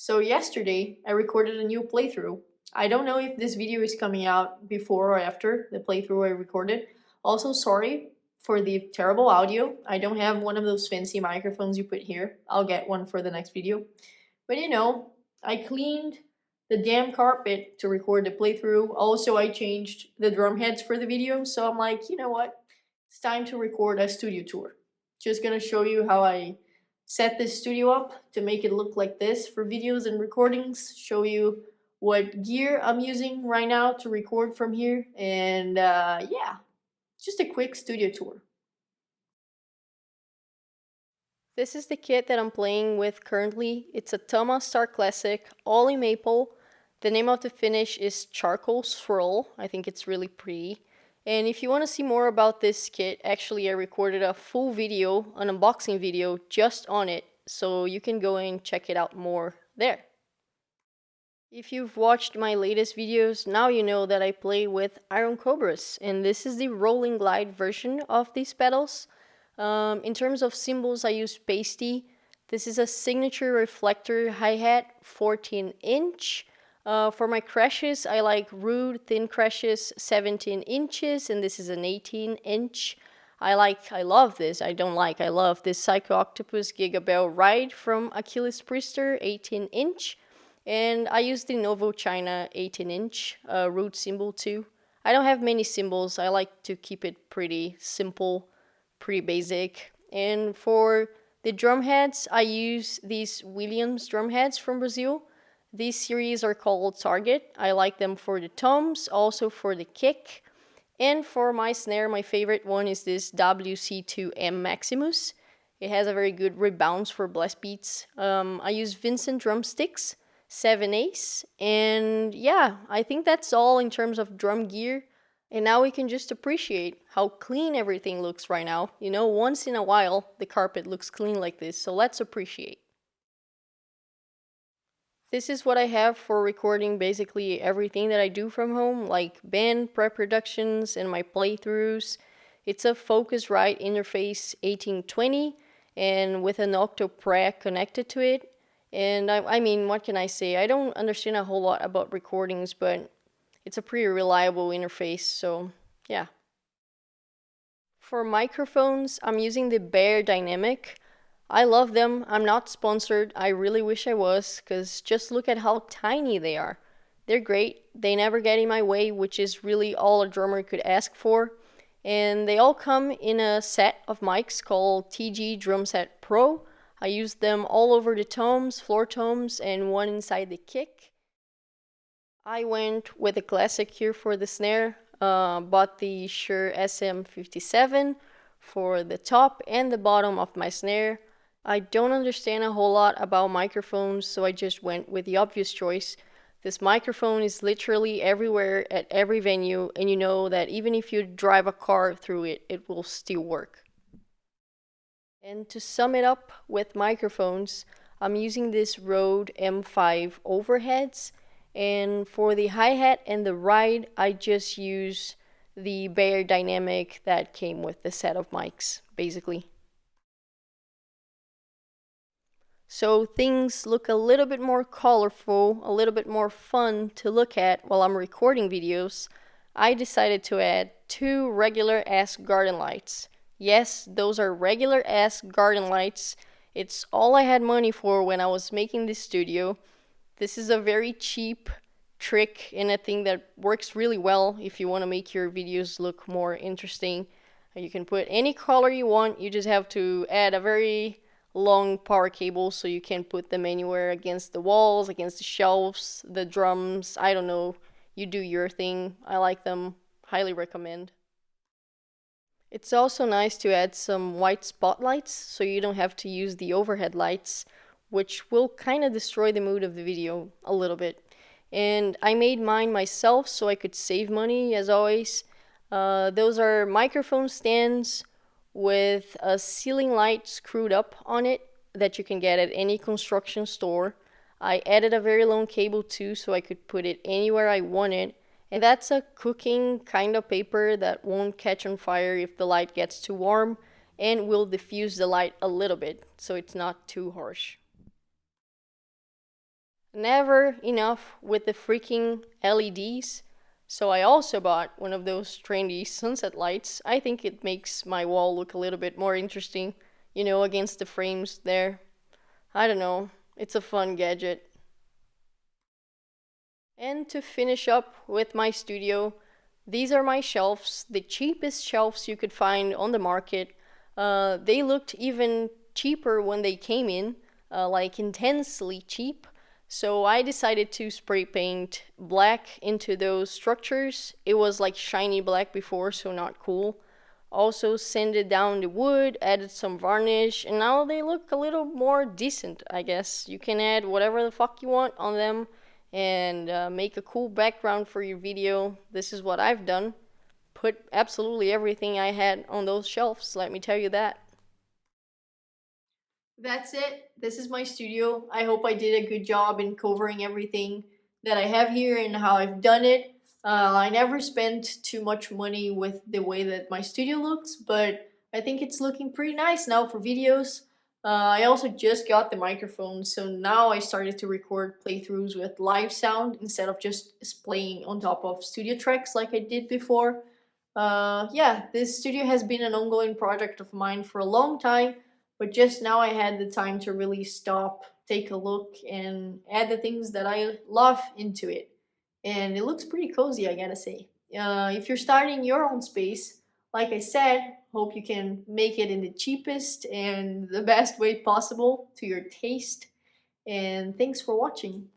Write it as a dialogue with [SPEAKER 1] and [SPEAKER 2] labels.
[SPEAKER 1] So yesterday, I recorded a new playthrough. I don't know if this video is coming out before or after the playthrough I recorded. Also, sorry for the terrible audio. I don't have one of those fancy microphones you put here. I'll get one for the next video. But I cleaned the damn carpet to record the playthrough. Also, I changed the drum heads for the video. So I'm like, you know what? It's time to record a studio tour. Just gonna show you how I set this studio up to make it look like this for videos and recordings, show you what gear I'm using right now to record from here, and yeah, just a quick studio tour. This is the kit that I'm playing with currently. It's a Tama Star Classic, all in maple. The name of the finish is Charcoal Swirl. I think it's really pretty. And if you want to see more about this kit, actually I recorded a full video, an unboxing video just on it, so you can go and check it out more there. If you've watched my latest videos, now you know that I play with Iron Cobras, and this is the Rolling Glide version of these pedals. In terms of cymbals, I use Pasty. This is a signature reflector hi-hat, 14-inch. For my crashes, I like Rude thin crashes, 17 inches, and this is an 18-inch. I love this Psycho Octopus Gigabell Ride from Achilles Priester, 18-inch. And I use the Novo China 18-inch root cymbal too. I don't have many cymbals. I like to keep it pretty simple, pretty basic. And for the drum heads, I use these Williams drum heads from Brazil. These series are called Target. I like them for the toms, also for the kick. And for my snare, my favorite one is this WC2M Maximus. It has a very good rebounds for blast beats. I use Vincent drumsticks. 7 Ace. And yeah, I think that's all in terms of drum gear. And now we can just appreciate how clean everything looks right now. Once in a while, the carpet looks clean like this, so let's appreciate. This is what I have for recording basically everything that I do from home, like band prep productions and my playthroughs. It's a Focusrite Interface 1820 and with an Octopreg connected to it. And I mean, what can I say? I don't understand a whole lot about recordings, but it's a pretty reliable interface, so yeah. For microphones, I'm using the Beyerdynamic. I love them. I'm not sponsored. I really wish I was, because just look at how tiny they are. They're great. They never get in my way, which is really all a drummer could ask for. And they all come in a set of mics called TG Drumset Pro. I use them all over the toms, floor toms, and one inside the kick. I went with a classic here for the snare. Bought the Shure SM57 for the top and the bottom of my snare. I don't understand a whole lot about microphones, so I just went with the obvious choice. This microphone is literally everywhere at every venue, and you know that even if you drive a car through it, it will still work. And to sum it up with microphones, I'm using this Rode M5 overheads. And for the hi-hat and the ride, I just use the Beyerdynamic that came with the set of mics, basically. So things look a little bit more colorful, a little bit more fun to look at while I'm recording videos. I decided to add 2 regular-ass garden lights. Yes, those are regular-ass garden lights. It's all I had money for when I was making this studio. This is a very cheap trick and a thing that works really well if you want to make your videos look more interesting. You can put any color you want. You just have to add a very long power cable so you can put them anywhere, against the walls, against the shelves, the drums. I don't know. You do your thing. I like them. Highly recommend. It's also nice to add some white spotlights so you don't have to use the overhead lights, which will kind of destroy the mood of the video a little bit. And I made mine myself so I could save money, as always. Those are microphone stands with a ceiling light screwed up on it that you can get at any construction store. I added a very long cable too so I could put it anywhere I wanted. And that's a cooking kind of paper that won't catch on fire if the light gets too warm and will diffuse the light a little bit so it's not too harsh. Never enough with the freaking LEDs. So I also bought one of those trendy sunset lights. I think it makes my wall look a little bit more interesting, against the frames there. I don't know. It's a fun gadget. And to finish up with my studio, these are my shelves, the cheapest shelves you could find on the market. They looked even cheaper when they came in, like intensely cheap. So I decided to spray paint black into those structures. It was like shiny black before, so not cool. Also sanded down the wood, added some varnish, and now they look a little more decent, I guess. You can add whatever the fuck you want on them and make a cool background for your video. This is what I've done. Put absolutely everything I had on those shelves, let me tell you that. That's it. This is my studio. I hope I did a good job in covering everything that I have here and how I've done it. I never spent too much money with the way that my studio looks, but I think it's looking pretty nice now for videos. I also just got the microphone, so now I started to record playthroughs with live sound instead of just playing on top of studio tracks like I did before. Yeah, this studio has been an ongoing project of mine for a long time, but just now I had the time to really stop, take a look, and add the things that I love into it. And it looks pretty cozy, I gotta say. If you're starting your own space, like I said, hope you can make it in the cheapest and the best way possible to your taste. And thanks for watching.